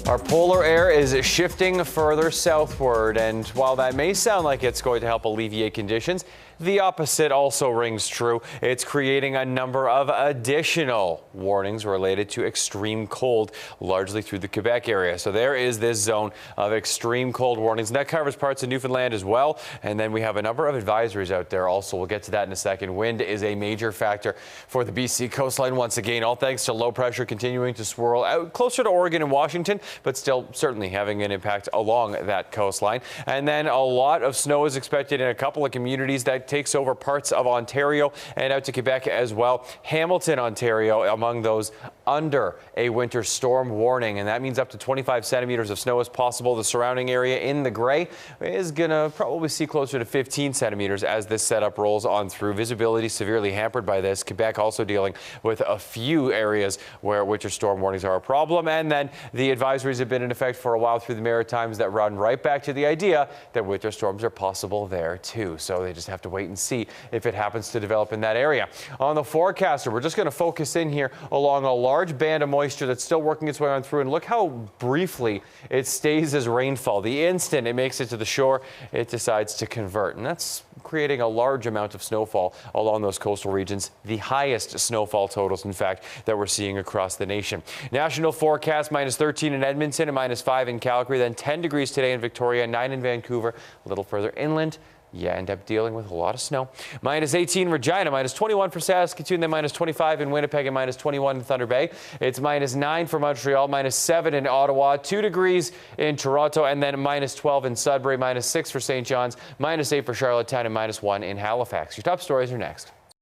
Our polar air is shifting further southward, and while that may sound like it's going to help alleviate conditions, the opposite also rings true. It's creating a number of additional warnings related to extreme cold, largely through the Quebec area. So there is this zone of extreme cold warnings, and that covers parts of Newfoundland as well. And then we have a number of advisories out there also. We'll get to that in a second. Wind is a major factor for the BC coastline once again, all thanks to low pressure continuing to swirl out closer to Oregon and Washington, but still certainly having an impact along that coastline. And then a lot of snow is expected in a couple of communities that takes over parts of Ontario and out to Quebec as well. Hamilton, Ontario, among those under a winter storm warning, and that means up to 25 centimeters of snow is possible. The surrounding area in the gray is going to probably see closer to 15 centimeters as this setup rolls on through. Visibility severely hampered by this. Quebec also dealing with a few areas where winter storm warnings are a problem, and then the advisories have been in effect for a while through the Maritimes that run right back to the idea that winter storms are possible there too. So they just have to wait and see if it happens to develop in that area. On the forecaster, we're just going to focus in here along a large band of moisture that's still working its way on through, and look how briefly it stays as rainfall. The instant it makes it to the shore, it decides to convert, and that's creating a large amount of snowfall along those coastal regions, the highest snowfall totals, in fact, that we're seeing across the nation. National forecast: minus 13 in Edmonton and minus 5 in Calgary, then 10 degrees today in Victoria, 9 in Vancouver. A little further inland, you end up dealing with a lot of snow. Minus 18 in Regina, minus 21 for Saskatoon, then minus 25 in Winnipeg, and minus 21 in Thunder Bay. It's minus 9 for Montreal, minus 7 in Ottawa, 2 degrees in Toronto, and then minus 12 in Sudbury, minus 6 for St. John's, minus 8 for Charlottetown, and minus 1 in Halifax. Your top stories are next.